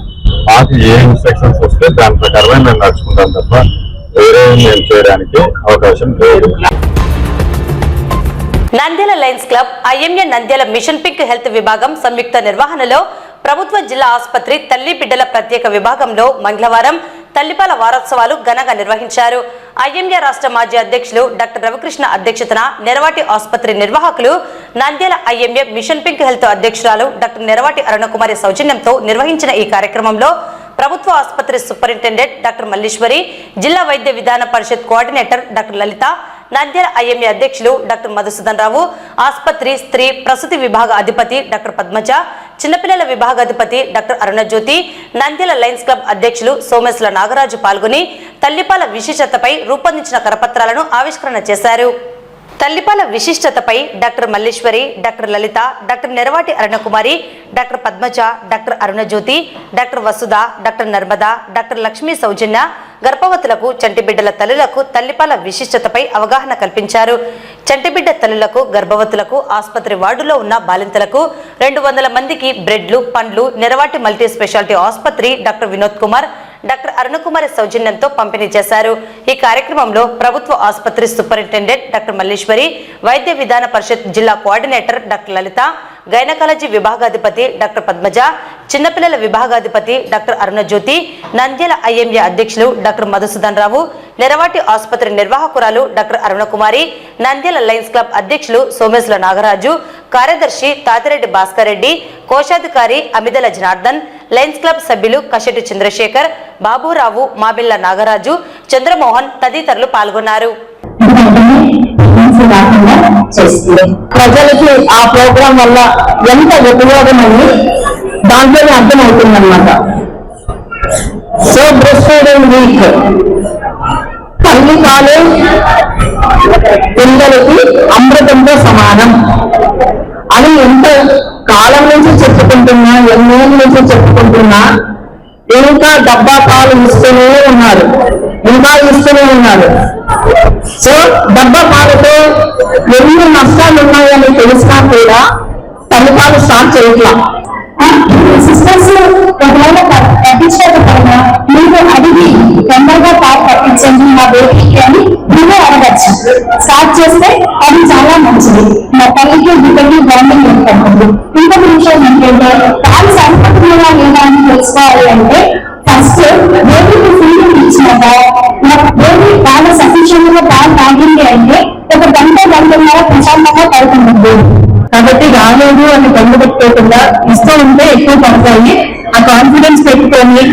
మాకు ఏ ఇన్స్ట్రక్షన్స్ వస్తే దాని ప్రకారమే మేము నడుచుకుంటాం తప్ప వేరే మేము చేయడానికి అవకాశం లేదు. Nandyal Lions club, IMA Nandyal machine pink health విభాగం సంయుక్త నిర్వహణలో ప్రభుత్వ జిల్లా ఆసుపత్రి తల్లి బిడ్డల ప్రత్యేక విభాగంలో మంగళవారం తల్లిపాల వారోత్సవాలు ఘనంగా నిర్వహించారు. ఐఎంఏ రాష్ట్ర మాజీ అధ్యక్షులు డాక్టర్ రవికృష్ణ అధ్యక్షతన నెరవాటి ఆసుపత్రి నిర్వాహకులు, Nandyal IMA machine pink health అధ్యక్షురాలు డాక్టర్ నెరవాటి అరుణకుమారి సౌజన్యంతో నిర్వహించిన ఈ కార్యక్రమంలో ప్రభుత్వ ఆసుపత్రి సూపరింటెండెంట్ డాక్టర్ మల్లీశ్వరి, జిల్లా Vaidya Vidhana Parishad coordinator doctor Lalitha, Nandyal IMA అధ్యక్షులు డాక్టర్ మధుసూదన్ రావు, ఆసుపత్రి స్త్రీ ప్రసూతి విభాగ అధిపతి డాక్టర్ పద్మజ, చిన్నపిల్లల విభాగాధిపతి doctor Arunajyothi, Nandyal Lions Club అధ్యక్షులు సోమేశ్ల నాగరాజు పాల్గొని తల్లిపాల విశిష్టతపై రూపొందించిన కరపత్రాలను ఆవిష్కరణ చేశారు. తల్లిపాల విశిష్టతపై doctor Malleswari, doctor Lalitha, doctor Neravati Arunakumari, doctor Padmaja, doctor Arunajyothi, doctor Vasudha, doctor Narmada, doctor Lakshmi Soujanya గర్భవతులకు, చంటిబిడ్డల తల్లులకు తల్లిపాల విశిష్టతపై అవగాహన కల్పించారు. చంటిబిడ్డ తల్లులకు, గర్భవతులకు, ఆసుపత్రి వార్డులో ఉన్న బాలింతలకు 200 మందికి బ్రెడ్లు, పండ్లు నెరవాటి మల్టీ స్పెషాలిటీ ఆసుపత్రి డాక్టర్ వినోద్ కుమార్, డాక్టర్ అరుణకుమారి సౌజన్యంతో పంపిణీ చేశారు. ఈ కార్యక్రమంలో ప్రభుత్వ ఆసుపత్రి సూపరింటెండెంట్ డాక్టర్ మల్లీశ్వరి, వైద్య విధాన పరిషత్ జిల్లా కోఆర్డినేటర్ డాక్టర్ లలిత, గైనకాలజీ విభాగాధిపతి డాక్టర్ పద్మజ, చిన్నపిల్లల విభాగాధిపతి డాక్టర్ అరుణజ్యోతి, నంద్యాల ఐఎంఏ అధ్యక్షులు డాక్టర్ మధుసూదన్ రావు, నెరవాటి ఆసుపత్రి నిర్వాహకురాలు doctor Arunakumari, Nandyal Lions Club అధ్యక్షులు సోమేశ్ల నాగరాజు, కార్యదర్శి తాతిరెడ్డి భాస్కర్ రెడ్డి, కోశాధికారి అమిదల జనార్దన్, లయన్స్ క్లబ్ సభ్యులు కషెటి చంద్రశేఖర్, బాబురావు, మాబిల్ల నాగరాజు, చంద్రమోహన్ తదితరులు పాల్గొన్నారు. ప్రజలకి ఆ ప్రోగ్రాం వల్ల ఎంత ఉపయోగమని దాంట్లోనే అర్థమవుతుందన్నమాట. సో బ్రెస్ట్ ఫీడింగ్ వీక్ తల్లి పాలు పిల్లలకి అమృతంతో సమానం అని ఎంత కాలం నుంచి చెప్పుకుంటున్నా, ఎన్నేళ్ళ నుంచి చెప్పుకుంటున్నా, ఇంకా డబ్బా పాలు ఇస్తూనే ఉన్నారు, ఇంకా ఇస్తూనే ఉన్నారు. సో డబ్బా పాలతో ఎన్ని నష్టాలు ఉన్నాయని తెలిసినా కూడా తల్లిపాలు స్టార్ట్ చేయట్లా. సిస్టర్స్ ఒకవేళ పట్టించకపోయినా మీరు అడిగి తొందరగా పాలు పట్టించండి మా బేబీకి అని మీరే అడగచ్చు. స్టార్ట్ చేస్తే అది చాలా మంచిది. మా తల్లికి బిడ్డకి బాండింగ్ ఉంటుంది. ఇంకొక విషయం ఏంటంటే పాలు సరిపడుతున్నాయా లేదా అని తెలుసుకోవాలి అంటే ఫస్ట్ బేబీకి ఫీడింగ్ ఇచ్చినాక బేబీ బాగా సఫిషియెంట్ గా పాలు తాగింది అంటే ఒక గంటన్నర ప్రశాంతంగా పడుతుంది. కాబట్టి రాలేదు అని బంధు పెట్టుకోకుండా ఇస్తూ ఉంటే ఎక్కువ పడతాయి. ఆ కాన్ఫిడెన్స్ పెట్టుకొని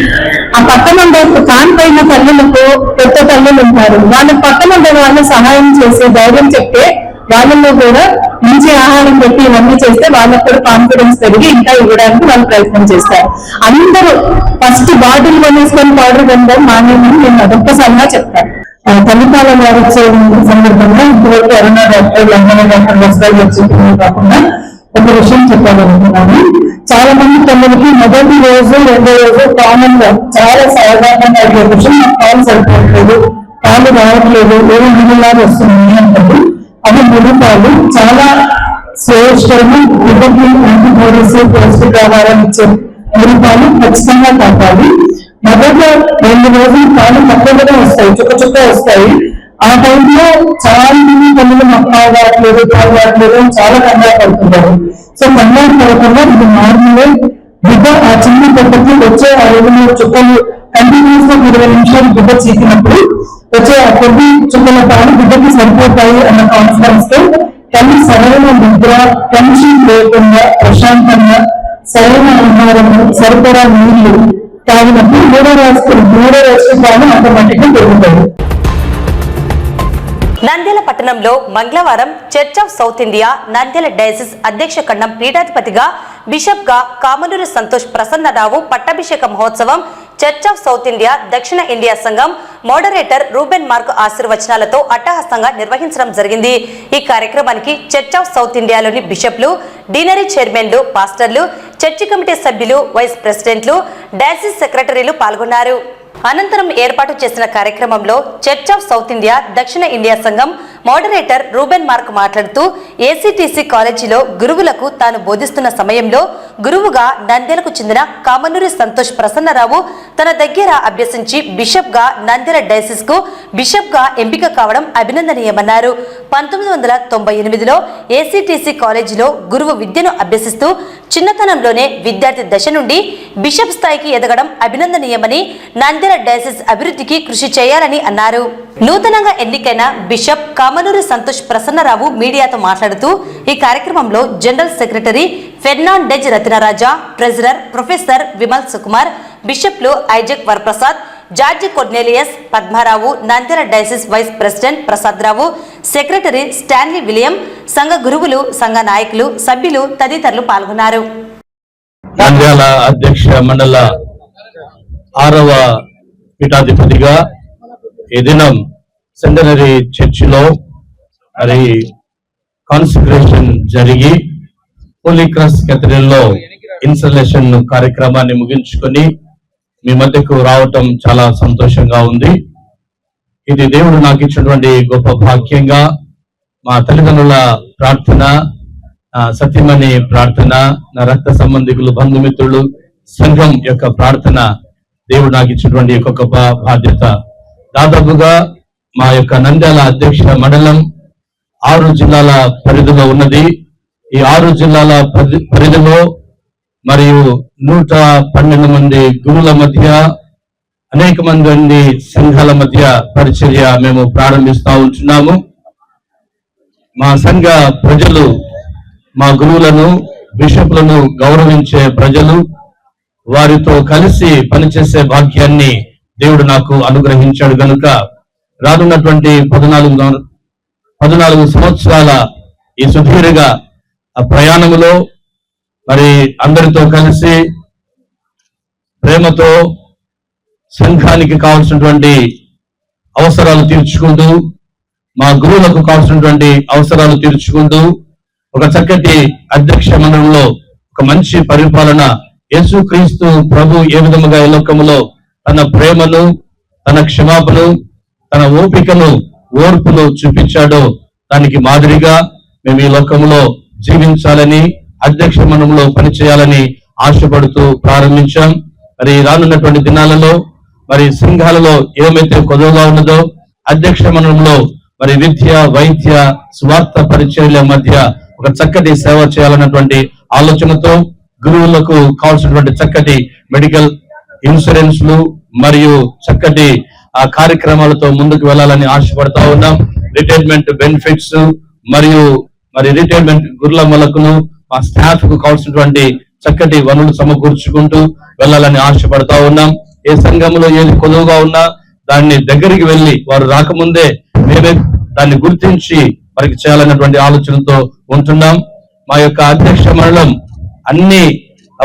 ఆ పక్కన ఉండే కానిపోయిన తల్లులకు కొత్త తల్లులు ఉంటారు, వాళ్ళ పక్కన ఉండే వాళ్ళు సహాయం చేసి ధైర్యం చెప్తే వాళ్ళలో కూడా మంచి ఆహారం పెట్టి ఇవన్నీ చేస్తే వాళ్ళకు కూడా కాన్ఫిడెన్స్ పెరిగి ఇంకా ఇవ్వడానికి వాళ్ళు ప్రయత్నం చేస్తారు. అందరూ ఫస్ట్ బాటిల్ కొనేసుకొని పౌడర్ కొనడం మానేమని నేను అదొక్కసారిగా చెప్తాను. ఫలితాల వచ్చే సందర్భంగా ఇంతవరకు ఎవరైనా డాక్టర్ లంఘన డాక్టర్ వస్తాలు వచ్చింది కాకుండా ఒక విషయం చెప్పాలనుకున్నాను. చాలా మంది పిల్లలకి మొదటి రోజు రెండో రోజు కామన్ గా చాలా సాధారణంగా అడిగే విషయం నాకు పాలు సరిపోవట్లేదు, పాలు రావట్లేదు, ఏదో నీళ్ళలాగా వస్తున్నాయి అంటారు. అవి ముడిపాలు చాలా శ్రేష్టము. బిడ్డకి యాంటీబాడీస్ పౌష్టికాహారం ఇచ్చే ముడిపాలు ఖచ్చితంగా కాపాలి. మొదట 2 రోజులు పాలు తక్కువగా వస్తాయి, చుక్క వస్తాయి. ఆ టైంలో చాలా మంది పిల్లలు మాకు పాలు రావట్లేదు అని చాలా కంగారు పడుతుంటారు. సో కంగారు పడకుండా ఇది నార్మల్. బిడ్డ ఆ చిన్న బిడ్డకి వచ్చే ఆ 2 చుక్కలు కంటిన్యూస్ గా 20 నిమిషాలు బిడ్డ చీకినప్పుడు వచ్చే ఆ కొద్ది చుక్కల పాలు బిడ్డకి సరిపోతాయి అన్న కాన్ఫిడెన్స్ తో తల్లి సరైన నిద్ర, టెన్షన్ లేకుండా ప్రశాంతంగా సరైన ఆహారము, సరిపడా నీళ్లు తాగినప్పుడు 3వ రోజు పాలు ఆటోమేటిక్ గా పెరుగుతాయి. నంద్యాల పట్టణంలో మంగళవారం church of south India Nandyal diocese అధ్యక్ష ఖండం పీఠాధిపతిగా బిషప్ గా కామనూరు సంతోష్ ప్రసన్నరావు పట్టాభిషేక మహోత్సవం చర్చ్ ఆఫ్ సౌత్ ఇండియా దక్షిణ ఇండియా సంఘం మోడరేటర్ రూబెన్ మార్క్ ఆశీర్వచనాలతో అట్టహాసంగా నిర్వహించడం జరిగింది. ఈ కార్యక్రమానికి చర్చ్ ఆఫ్ సౌత్ ఇండియాలోని బిషప్లు, డీనరీ చైర్మన్లు, పాస్టర్లు, చర్చి కమిటీ సభ్యులు, వైస్ ప్రెసిడెంట్లు, డయాసిస్ సెక్రటరీలు పాల్గొన్నారు. అనంతరం ఏర్పాటు చేసిన కార్యక్రమంలో చర్చ్ ఆఫ్ సౌత్ ఇండియా దక్షిణ ఇండియా సంఘం మోడరేటర్ రూబెన్ మార్క్ మాట్లాడుతూ ఏసీటీసీ కాలేజీలో గురువులకు తాను బోధిస్తున్న సమయంలో గురువుగా నంద్యాలకు చెందిన కామనూరి సంతోష్ ప్రసన్నరావు తన దగ్గర అభ్యసించి బిషప్ గా నంద్యాల డయాసిస్ కు బిషప్ గా ఎంపిక కావడం అభినందనీయమన్నారు. 1998లో ఏసీటీసీ కాలేజీలో గురువు విద్యను అభ్యసిస్తూ చిన్నతనంలోనే విద్యార్థి దశ నుండి బిషప్ స్థాయికి ఎదగడం అభినందనీయమని, నంద్యాల డయాసిస్ అభివృద్ధికి కృషి చేయాలని అన్నారు. నూతనంగా ఎన్నికైన బిషప్ కామనూరి సంతోష్ ప్రసన్నరావు మీడియాతో మాట్లాడుతూ ఈ కార్యక్రమంలో general secretary Fernandez Ratnaraja, treasurer professor Vimal Sukumar, బిషప్లు Isaac Varaprasad, George Cornelius, Padmarao, Nandyal diocese vice president Prasad Rao, secretary Stanley William, సంఘ గురువులు, సంఘ నాయకులు, సభ్యులు తదితరులు పాల్గొన్నారు. నంద్యాల అధ్యక్ష మండల 6వ పీఠాధిపతిగా ఈ దినం సెంటనరీ చర్చిలో మరి కాన్సక్రేషన్ జరిగి హోలీ క్రాస్ కేథడ్రల్లో ఇన్స్టాలేషన్ కార్యక్రమాన్ని ముగించుకొని మీ మధ్యకు రావటం చాలా సంతోషంగా ఉంది. ఇది దేవుడు నాకు ఇచ్చినటువంటి గొప్ప భాగ్యంగా మా తల్లిదండ్రుల ప్రార్థన, సత్యమణి ప్రార్థన, నా రక్త సంబంధికులు, బంధుమిత్రులు, సంఘం యొక్క ప్రార్థన దేవుడు నాకు ఇచ్చినటువంటి ఒక గొప్ప బాధ్యత. దాదాపుగా మా యొక్క నంద్యాల అధ్యక్ష మండలం 6 జిల్లాల పరిధిలో ఉన్నది. ఈ 6 జిల్లాల పరిధిలో మరియు 112 మంది గురువుల మధ్య, అనేక మంది సంఘాల మధ్య పరిచర్య మేము ప్రారంభిస్తా ఉంటున్నాము. మా సంఘ ప్రజలు, మా గురువులను, బిషప్లను గౌరవించే ప్రజలు, వారితో కలిసి పనిచేసే భాగ్యాన్ని దేవుడు నాకు అనుగ్రహించాడు గనుక రానున్నటువంటి 14 సంవత్సరాల ఈ సుదీర్ఘ ప్రయాణములో మరి అందరితో కలిసి ప్రేమతో సంఘానికి కావాల్సినటువంటి అవసరాలు తీర్చుకుంటూ, మా గురువులకు కావాల్సినటువంటి అవసరాలు తీర్చుకుంటూ, ఒక చక్కటి అధ్యక్ష మండలంలో ఒక మంచి పరిపాలన, యేసుక్రీస్తు ప్రభు ఏ విధముగా ఈ లోకములో తన ప్రేమను, తన క్షమాపణను, తన ఓపికను, ఓర్పును చూపించాడో దానికి మాదిరిగా మేము ఈ లోకంలో జీవించాలని, అధ్యక్ష మండలంలో పనిచేయాలని ఆశపడుతూ ప్రారంభించాం. మరి రానున్నటువంటి దినాలలో మరి సంఘాలలో ఏమైతే కొదవగా ఉన్నదో అధ్యక్ష మండలంలో మరి విద్య, వైద్య, స్వార్థ పరిచర్యల మధ్య ఒక చక్కటి సేవ చేయాలన్నటువంటి ఆలోచనతో గురువులకు కావాల్సినటువంటి చక్కటి మెడికల్ ఇన్సూరెన్స్లు మరియు చక్కటి కార్యక్రమాలతో ముందుకు వెళ్లాలని ఆశపడతా ఉన్నాం. రిటైర్మెంట్ బెనిఫిట్స్ మరియు మరి రిటైర్మెంట్ గురుల మొలకును మా స్టాఫ్ కు కావాల్సినటువంటి చక్కటి వనరులు సమకూర్చుకుంటూ వెళ్లాలని ఆశపడతా ఉన్నాం. ఏ సంఘంలో ఏది కొలువుగా ఉన్నా దాన్ని దగ్గరికి వెళ్లి వారు రాకముందే మేమే దాన్ని గుర్తించి వారికి చేయాలన్నటువంటి ఆలోచనతో ఉంటున్నాం. మా యొక్క అధ్యక్ష మండలం అన్ని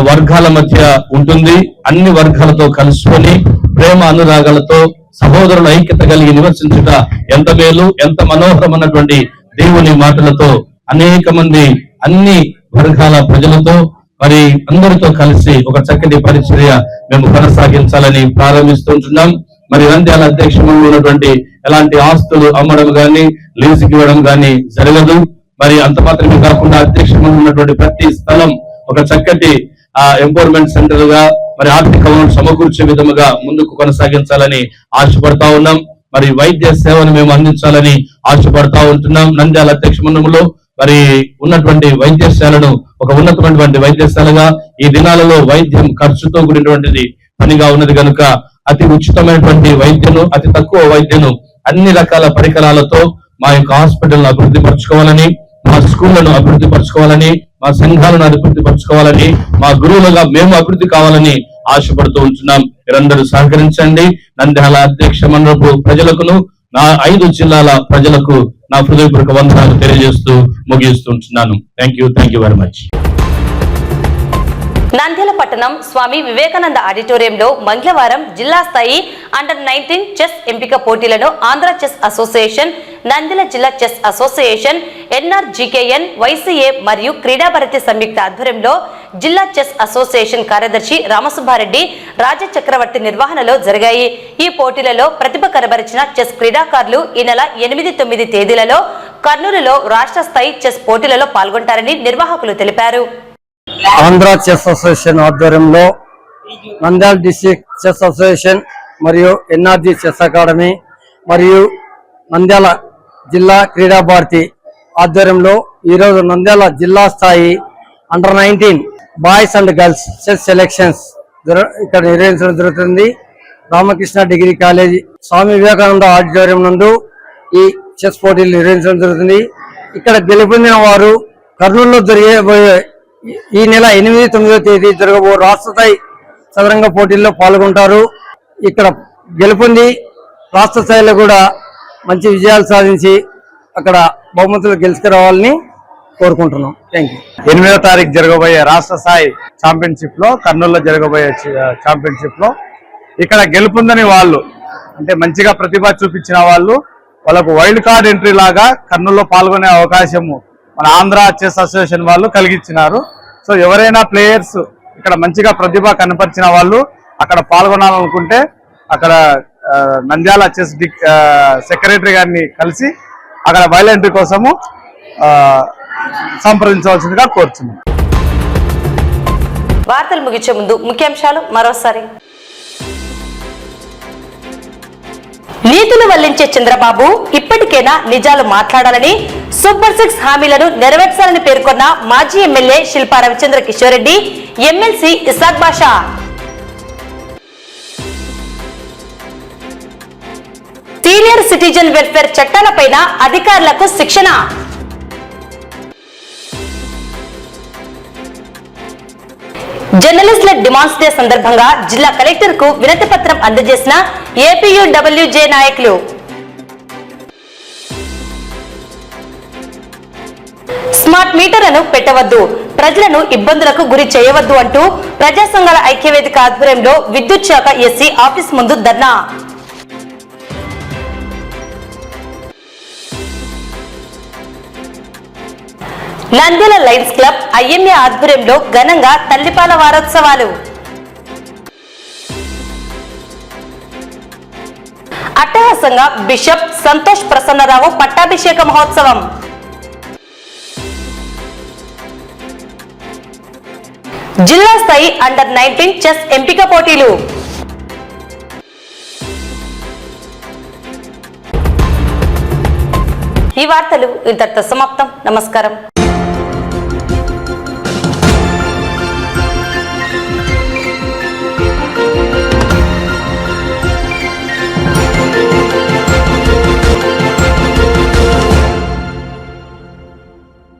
వర్గాల మధ్య ఉంటుంది. అన్ని వర్గాలతో కలుసుకొని ప్రేమ అనురాగాలతో సహోదరుల ఐక్యత కలిగి నివసించుట ఎంత మేలు, ఎంత మనోహరమైనటువంటి దేవుని మాటలతో అనేక మంది అన్ని వర్గాల ప్రజలతో మరి అందరితో కలిసి ఒక చక్కటి పరిచర్య మేము కొనసాగించాలని ప్రారంభిస్తుంటున్నాం. మరి నంద్యాల అధ్యక్ష మండలిలో ఉన్నటువంటి ఎలాంటి ఆస్తులు అమ్మడం గాని లీజుకి ఇవ్వడం గాని జరగదు. మరి అంత మాత్రమే కాకుండా అధ్యక్ష మండలిలో ఉన్నటువంటి ప్రతి స్థలం ఒక చక్కటి ఎంపవర్మెంట్ సెంటర్ గా మరి ఆర్థిక సమకూర్చే విధముగా ముందుకు కొనసాగించాలని ఆశపడతా ఉన్నాం. మరి వైద్య సేవను మేము అందించాలని ఆశపడతా ఉంటున్నాం. నంద్యాల అధ్యక్ష మండలిలో మరి ఉన్నటువంటి వైద్యశాలను ఒక ఉన్నతమైనటువంటి వైద్యశాలగా ఈ దినాలలో వైద్యం ఖర్చుతో కూడినటువంటిది పనిగా ఉన్నది కనుక అతి ఉచితమైనటువంటి వైద్యను, అతి తక్కువ వైద్యను అన్ని రకాల పరికరాలతో మా యొక్క హాస్పిటల్ను అభివృద్ధి పరచుకోవాలని, మా స్కూళ్లను అభివృద్ధి పరచుకోవాలని, మా సంఘాలను అభివృద్ధి పరచుకోవాలని, మా గురువులుగా మేము అభివృద్ధి కావాలని ఆశపడుతూ ఉంటున్నాం. మీరందరూ సహకరించండి. నంద్యాల అధ్యక్ష మండలపు ప్రజలకును నా 5 జిల్లాల ప్రజలకు నా హృదయపూర్వక వందనాలు తెలియజేస్తూ ముగిస్తుంటున్నాను. Thank you very much. Nandyal పట్టణం స్వామి వివేకానంద ఆడిటోరియంలో మంగళవారం జిల్లా స్థాయి అండర్-19 చెస్ ఎంపిక పోటీలను ఆంధ్ర చెస్ అసోసియేషన్, నంద్యాల జిల్లా చెస్ అసోసియేషన్, NRGKN, YCA మరియు క్రీడాభారతి సంయుక్త ఆధ్వర్యంలో జిల్లా చెస్ అసోసియేషన్ కార్యదర్శి రామసుబ్బారెడ్డి రాజచక్రవర్తి నిర్వహణలో జరిగాయి. ఈ పోటీలలో ప్రతిభ కనబరిచిన చెస్ క్రీడాకారులు ఈ నెల 8-9 తేదీలలో కర్నూలులో రాష్ట్ర స్థాయి చెస్ పోటీలలో పాల్గొంటారని నిర్వాహకులు తెలిపారు. ఆంధ్ర చెస్ అసోసియేషన్ ఆధ్వర్యంలో నంద్యాల డిస్ట్రిక్ట్ చెస్ అసోసియేషన్ మరియు NRG చెస్ అకాడమీ మరియు నంద్యాల జిల్లా క్రీడా భారతి ఆధ్వర్యంలో ఈరోజు నంద్యాల జిల్లా స్థాయి under-19 boys and girls chess selections ఇక్కడ నిర్వహించడం జరుగుతుంది. Ramakrishna degree college Swami Vivekananda auditorium నందు ఈ చెస్ పోటీలు నిర్వహించడం జరుగుతుంది. ఇక్కడ గెలుపొందిన వారు కర్నూలులో జరిగేబోయే ఈ నెల 8-9 తేదీ జరగబో రాష్ట్ర స్థాయి చదరంగ పోటీల్లో పాల్గొంటారు. ఇక్కడ గెలుపొంది రాష్ట్ర స్థాయిలో కూడా మంచి విజయాలు సాధించి అక్కడ బహుమతులు గెలుచుకురావాలని కోరుకుంటున్నాం. Thank you. 8వ తారీఖు జరగబోయే రాష్ట్ర స్థాయి ఛాంపియన్షిప్ లో, కర్నూలులో జరగబోయే ఛాంపియన్షిప్ లో ఇక్కడ గెలుపొందని వాళ్ళు అంటే మంచిగా ప్రతిభ చూపించిన వాళ్ళకు వైల్డ్ కార్డ్ ఎంట్రీ లాగా కర్నూలులో పాల్గొనే అవకాశము మన ఆంధ్ర చెస్ అసోసియేషన్ వాళ్ళు కలిగించినారు. సో ఎవరైనా ప్లేయర్స్ ఇక్కడ మంచిగా ప్రతిభ కనపరిచిన వాళ్ళు అక్కడ పాల్గొనాలనుకుంటే అక్కడ నంద్యాల చెస్ సెక్రటరీ గారిని కలిసి అక్కడ వైల్డ్ ఎంట్రీ కోసము సంప్రదించవలసిందిగా కోరుచున్నాం. వార్తలు ముగించే ముందు ముఖ్యాంశాలు మరోసారి. నీతులు వల్లించే చంద్రబాబు ఇప్పటికైనా నిజాలు మాట్లాడాలని, సూపర్ 6 హామీలను నెరవేర్చాలని పేర్కొన్న మాజీ ఎమ్మెల్యే శిల్పా రవిచంద్ర కిషోర్ రెడ్డి, ఎమ్మెల్సీ ఇసాక్ బాషా. సీనియర్ సిటిజన్ వెల్ఫేర్ చట్టాలపైన అధికారులకు శిక్షణ. జర్నలిస్టుల డిమాండ్స్ డే సందర్భంగా జిల్లా కలెక్టర్ కు వినతి పత్రం అందజేసిన APUWJ నాయకులు. స్మార్ట్ మీటర్లను పెట్టవద్దు, ప్రజలను ఇబ్బందులకు గురి చేయవద్దు అంటూ ప్రజా సంఘాల ఐక్యవేదిక ఆధ్వర్యంలో విద్యుత్ శాఖ SC ఆఫీస్ ముందు ధర్నా. నంద్యాల లయన్స్ క్లబ్ IMA ఆధ్వర్యంలో ఘనంగా తల్లిపాల వారోత్సవాలు. అట్టహాసంగా బిషప్ సంతోష్ ప్రసన్నరావు పట్టాభిషేక మహోత్సవం. జిల్లా స్థాయి అండర్-19 చెస్ ఎంపిక పోటీలు. ఈ వార్తలు ఇంతటితో సమాప్తం. నమస్కారం.